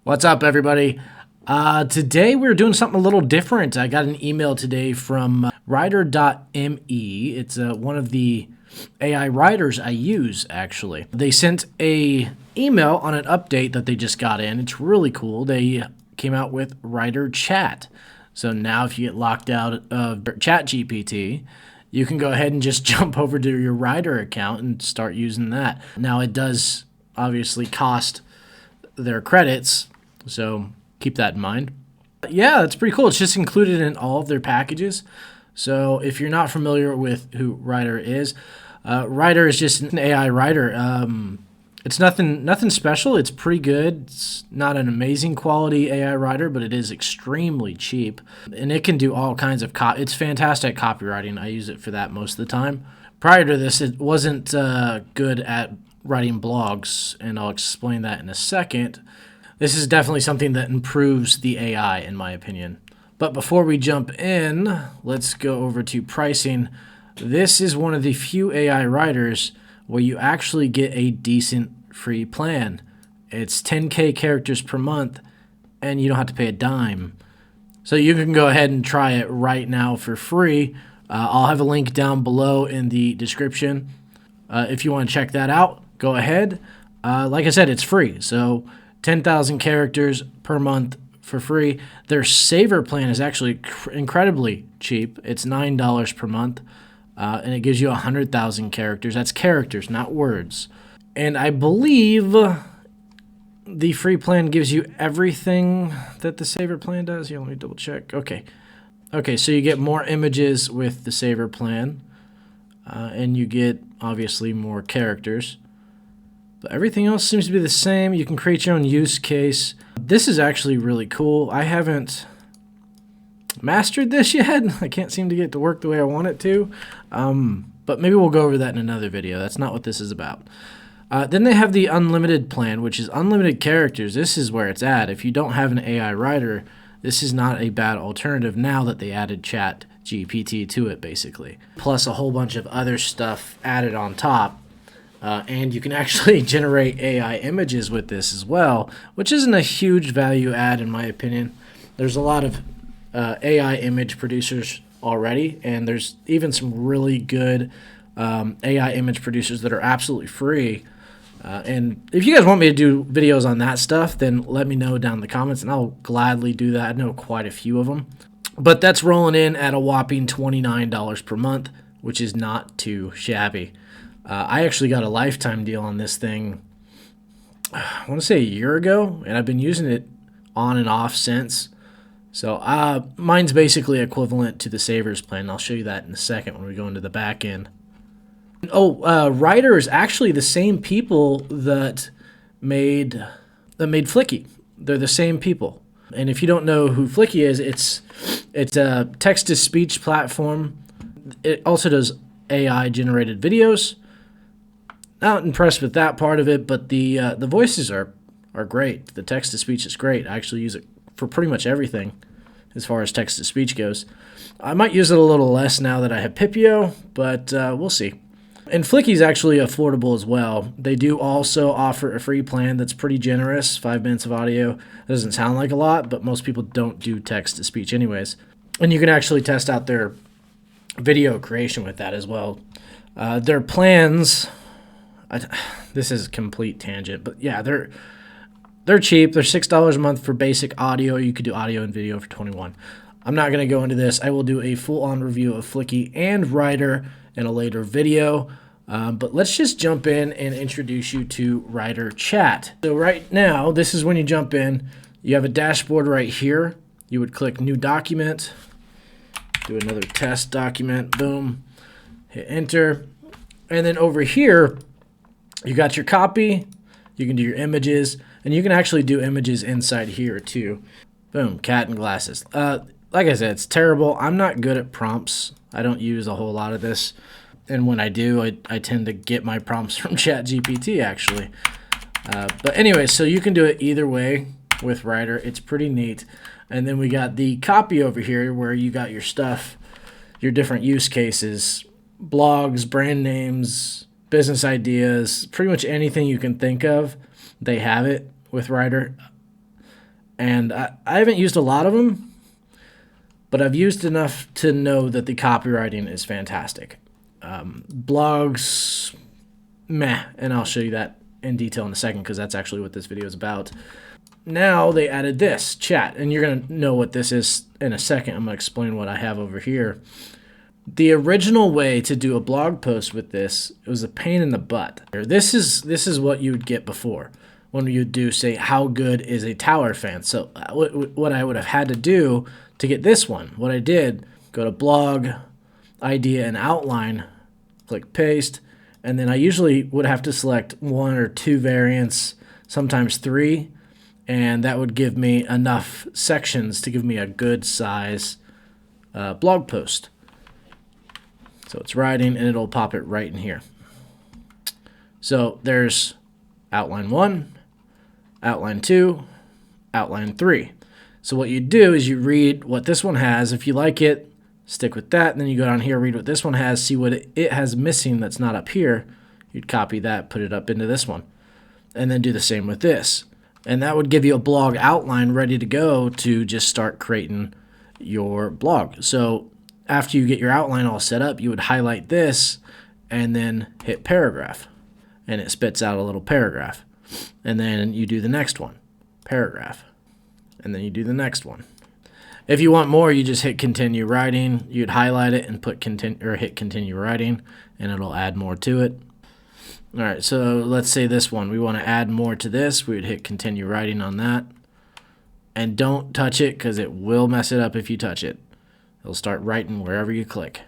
What's up, everybody? Today we're doing something a little different. I got an email today from Rytr.me. It's one of the AI writers I use, actually. They sent a email on an update that they just got in. It's really cool. They came out with Rytr Chat. So now if you get locked out of ChatGPT, you can go ahead and just jump over to your Rytr account and start using that. Now it does obviously cost their credits, so keep that in mind. Yeah, that's pretty cool. It's just included in all of their packages. So if you're not familiar with who Rytr is, Rytr is just an AI writer. It's nothing special. It's pretty good. It's not an amazing quality AI writer, but it is extremely cheap, and it can do all kinds of it's fantastic copywriting. I use it for that most of the time. Prior to this, it wasn't good at writing blogs, and I'll explain that in a second. This is definitely something that improves the AI, in my opinion. But before we jump in, let's go over to pricing. This is one of the few AI writers where you actually get a decent free plan. It's 10K characters per month, and you don't have to pay a dime. So you can go ahead and try it right now for free. I'll have a link down below in the description. If you want to check that out, go ahead. Like I said, it's free. So 10,000 characters per month for free. Their saver plan is actually incredibly cheap. It's $9 per month, and it gives you 100,000 characters. That's characters, not words. And I believe the free plan gives you everything that the saver plan does. Here, let me double check. Okay, so you get more images with the saver plan, and you get, obviously, more characters. But everything else seems to be the same. You can create your own use case. This is actually really cool. I haven't mastered this yet. I can't seem to get it to work the way I want it to. But maybe we'll go over that in another video. That's not what this is about. Then they have the unlimited plan, which is unlimited characters. This is where it's at. If you don't have an AI writer, this is not a bad alternative now that they added ChatGPT to it, basically. Plus a whole bunch of other stuff added on top. And you can actually generate AI images with this as well, which isn't a huge value add in my opinion. There's a lot of AI image producers already, and there's even some really good AI image producers that are absolutely free. And if you guys want me to do videos on that stuff, then let me know down in the comments, and I'll gladly do that. I know quite a few of them. But that's rolling in at a whopping $29 per month, which is not too shabby. I actually got a lifetime deal on this thing, I want to say a year ago, and I've been using it on and off since. So mine's basically equivalent to the Savers plan. I'll show you that in a second when we go into the back end. Oh, Rytr is actually the same people that made Fliki. They're the same people. And if you don't know who Fliki is, it's a text-to-speech platform. It also does AI-generated videos. Not impressed with that part of it, but the voices are great. The text-to-speech is great. I actually use it for pretty much everything as far as text-to-speech goes. I might use it a little less now that I have Pipio, but we'll see. And Fliki is actually affordable as well. They do also offer a free plan that's pretty generous, 5 minutes of audio. It doesn't sound like a lot, but most people don't do text-to-speech anyways. And you can actually test out their video creation with that as well. Their plans, this is a complete tangent, but yeah, they're cheap. They're $6 a month for basic audio. You could do audio and video for $21. I'm not going to go into this. I will do a full-on review of Fliki and Rytr in a later video. But let's just jump in and introduce you to Rytr Chat. So right now, this is when you jump in. You have a dashboard right here. You would click New Document, do another test document, boom, hit Enter. And then over here, you got your copy. You can do your images, and you can actually do images inside here too. Boom, cat and glasses. Like I said, it's terrible. I'm not good at prompts. I don't use a whole lot of this. And when I do, I tend to get my prompts from ChatGPT, actually. But anyway, so you can do it either way with Rytr. It's pretty neat. And then we got the copy over here where you got your stuff, your different use cases, blogs, brand names, business ideas, pretty much anything you can think of. They have it with Rytr. And I haven't used a lot of them, but I've used enough to know that the copywriting is fantastic. Blogs, meh, and I'll show you that in detail in a second because that's actually what this video is about. Now they added this, chat, and you're going to know what this is in a second. I'm going to explain what I have over here. The original way to do a blog post with this, it was a pain in the butt. This is what you would get before when you do, say, how good is a tower fan. So what I would have had to do to get this one, what I did, go to blog, idea, and outline, click paste, and then I usually would have to select 1 or 2 variants, sometimes 3, and that would give me enough sections to give me a good size blog post. So it's writing, and it'll pop it right in here. So there's outline 1, outline 2, outline 3. So what you do is you read what this one has. If you like it, stick with that. And then you go down here, read what this one has, see what it has missing that's not up here. You'd copy that, put it up into this one, and then do the same with this. And that would give you a blog outline ready to go to just start creating your blog. So after you get your outline all set up, you would highlight this and then hit paragraph, and it spits out a little paragraph. And then you do the next one, paragraph, and then you do the next one. If you want more, you just hit continue writing. You'd highlight it and put hit continue writing, and it'll add more to it. All right, so let's say this one. We want to add more to this. We would hit continue writing on that. And don't touch it because it will mess it up if you touch it. It'll start writing wherever you click.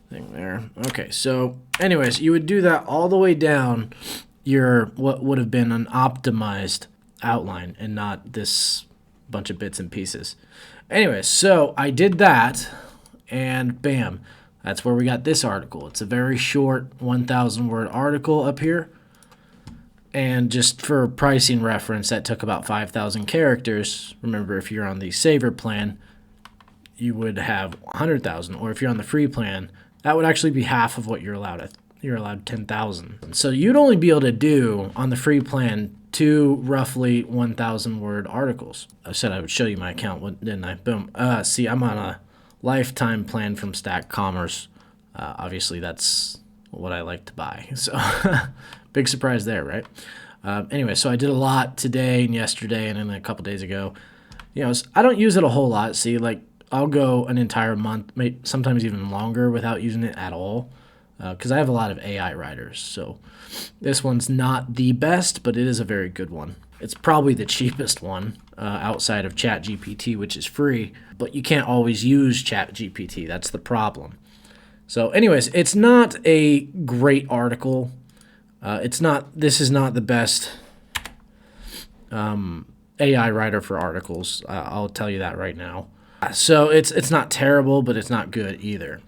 Thing there. Okay, so anyways, you would do that all the way down your what would have been an optimized outline and not this bunch of bits and pieces. Anyways, so I did that, and bam, that's where we got this article. It's a very short 1,000 word article up here. And just for pricing reference, that took about 5,000 characters. Remember, if you're on the saver plan, you would have 100,000. Or if you're on the free plan, that would actually be half of what you're allowed. You're allowed 10,000. So you'd only be able to do, on the free plan, 2 roughly 1,000 word articles. I said I would show you my account, didn't I? Boom. See, I'm on a lifetime plan from Stack Commerce. Obviously, that's what I like to buy. So big surprise there, right? Anyway, so I did a lot today and yesterday and then a couple days ago. You know, I don't use it a whole lot. See, like I'll go an entire month, sometimes even longer without using it at all because I have a lot of AI writers. So this one's not the best, but it is a very good one. It's probably the cheapest one outside of ChatGPT, which is free, but you can't always use ChatGPT. That's the problem. So anyways, it's not a great article. This is not the best AI writer for articles. I'll tell you that right now. So it's not terrible, but it's not good either.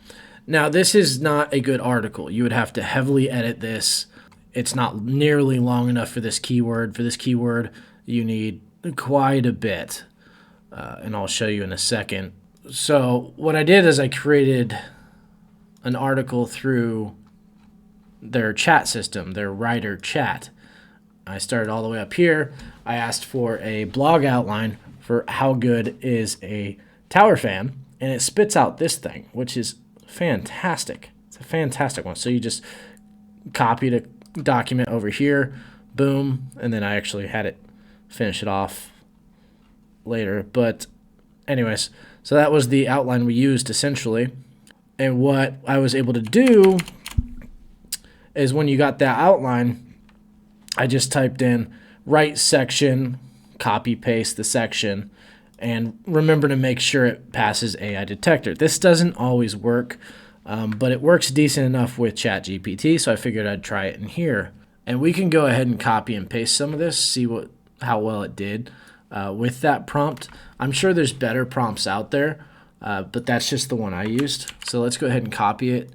Now, this is not a good article. You would have to heavily edit this. It's not nearly long enough for this keyword. For this keyword, you need quite a bit, and I'll show you in a second. So what I did is I created an article through their chat system, their Rytr Chat. I started all the way up here. I asked for a blog outline for how good is a tower fan, and it spits out this thing, which is fantastic. It's a fantastic one. So you just copied a document over here, boom, and then I actually had it finish it off later. But anyways, so that was the outline we used essentially. And what I was able to do is when you got that outline, I just typed in write section, copy paste the section, and remember to make sure it passes AI Detector. This doesn't always work, but it works decent enough with ChatGPT, so I figured I'd try it in here. And we can go ahead and copy and paste some of this, see how well it did with that prompt. I'm sure there's better prompts out there, but that's just the one I used. So let's go ahead and copy it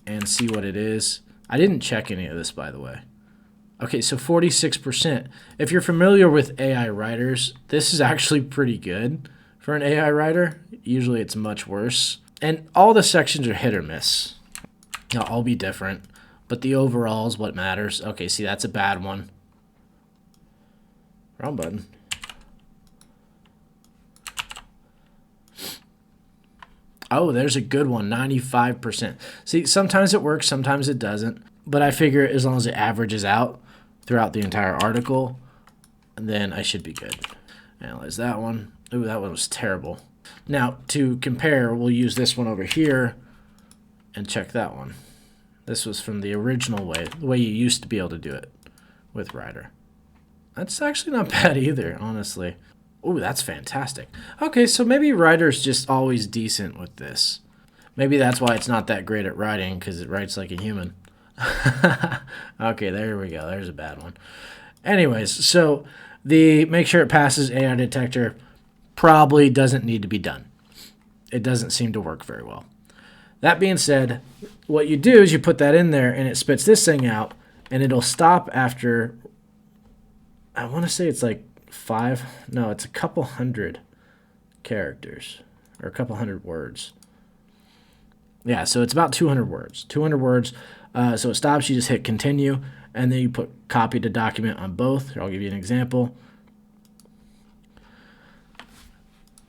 and see what it is. I didn't check any of this, by the way. Okay, so 46%. If you're familiar with AI writers, this is actually pretty good for an AI writer. Usually it's much worse. And all the sections are hit or miss. They'll all be different, but the overall is what matters. Okay, see, that's a bad one. Wrong button. Oh, there's a good one, 95%. See, sometimes it works, sometimes it doesn't. But I figure as long as it averages out throughout the entire article, then I should be good. Analyze that one. Ooh, that one was terrible. Now, to compare, we'll use this one over here and check that one. This was from the original way, the way you used to be able to do it with Rytr. That's actually not bad either, honestly. Ooh, that's fantastic. Okay, so maybe Rytr's just always decent with this. Maybe that's why it's not that great at writing, because it writes like a human. Okay, there we go. There's a bad one. Anyways, so the make sure it passes AI Detector probably doesn't need to be done. It doesn't seem to work very well. That being said, what you do is you put that in there and it spits this thing out, and it'll stop after, I want to say it's like it's a couple hundred characters or a couple hundred words. Yeah, so it's about 200 words. 200 words. So it stops, you just hit continue, and then you put copy to document on both. Here, I'll give you an example.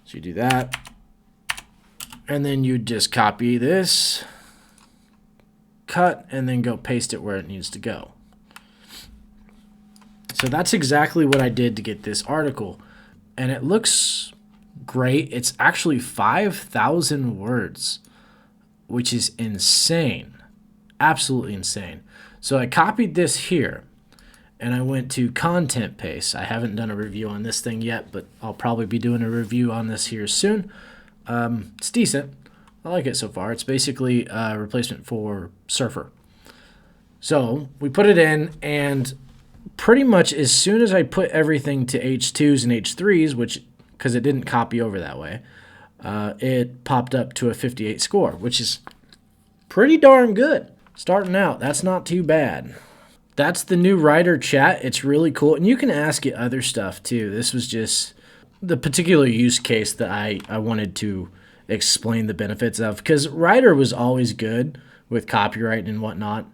So you do that, and then you just copy this, cut, and then go paste it where it needs to go. So that's exactly what I did to get this article, and it looks great. It's actually 5,000 words, which is insane. Absolutely insane. So I copied this here and I went to ContentPace. I haven't done a review on this thing yet, but I'll probably be doing a review on this here soon. It's decent. I like it so far. It's basically a replacement for Surfer. So we put it in, and pretty much as soon as I put everything to H2s and H3s, which, because it didn't copy over that way, it popped up to a 58 score, which is pretty darn good. Starting out, that's not too bad. That's the new Rytr Chat. It's really cool, and you can ask it other stuff too. This was just the particular use case that I wanted to explain the benefits of, because Rytr was always good with copyright and whatnot.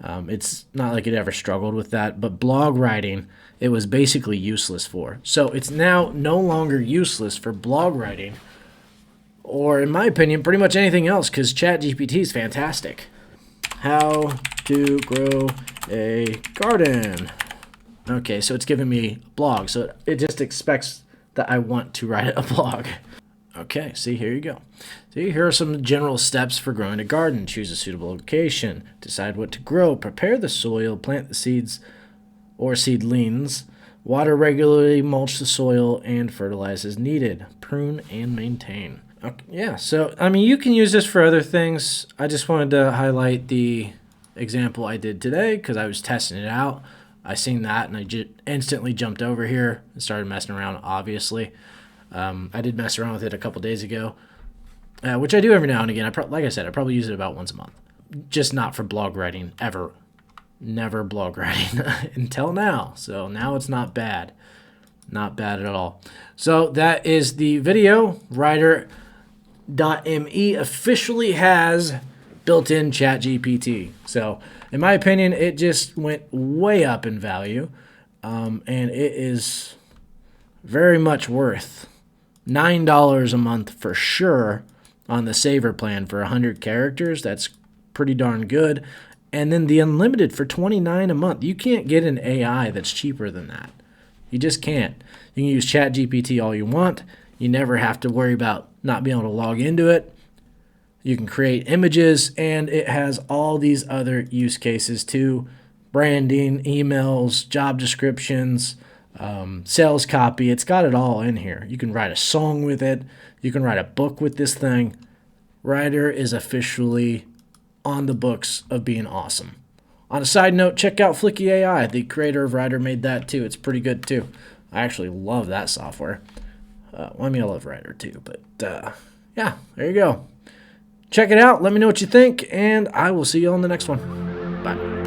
It's not like it ever struggled with that, but blog writing, it was basically useless for. So it's now no longer useless for blog writing, or in my opinion, pretty much anything else, because ChatGPT is fantastic. How to grow a garden. Okay, so it's giving me a blog, so it just expects that I want to write a blog. Okay, see, here you go. See, here are some general steps for growing a garden. Choose a suitable location. Decide what to grow. Prepare the soil. Plant the seeds or seedlings. Water regularly. Mulch the soil and fertilize as needed. Prune and maintain. Okay, yeah, so, I mean, you can use this for other things. I just wanted to highlight the example I did today because I was testing it out. I seen that, and I just instantly jumped over here and started messing around, obviously. I did mess around with it a couple days ago, which I do every now and again. Like I said, I probably use it about once a month. Just not for blog writing, ever. Never blog writing until now. So now it's not bad. Not bad at all. So that is the video. Rytr.me officially has built-in ChatGPT. So in my opinion, it just went way up in value, and it is very much worth $9 a month for sure on the saver plan for 100 characters. That's pretty darn good. And then the unlimited for $29 a month. You can't get an AI that's cheaper than that. You just can't. You can use ChatGPT all you want. You never have to worry about not being able to log into it. You can create images, and it has all these other use cases too. Branding, emails, job descriptions, sales copy. It's got it all in here. You can write a song with it. You can write a book with this thing. Rytr is officially on the books of being awesome. On a side note, check out Fliki AI. The creator of Rytr made that too. It's pretty good too. I actually love that software. Well, I mean, I love Rytr too, but yeah, there you go. Check it out. Let me know what you think, and I will see you on the next one. Bye.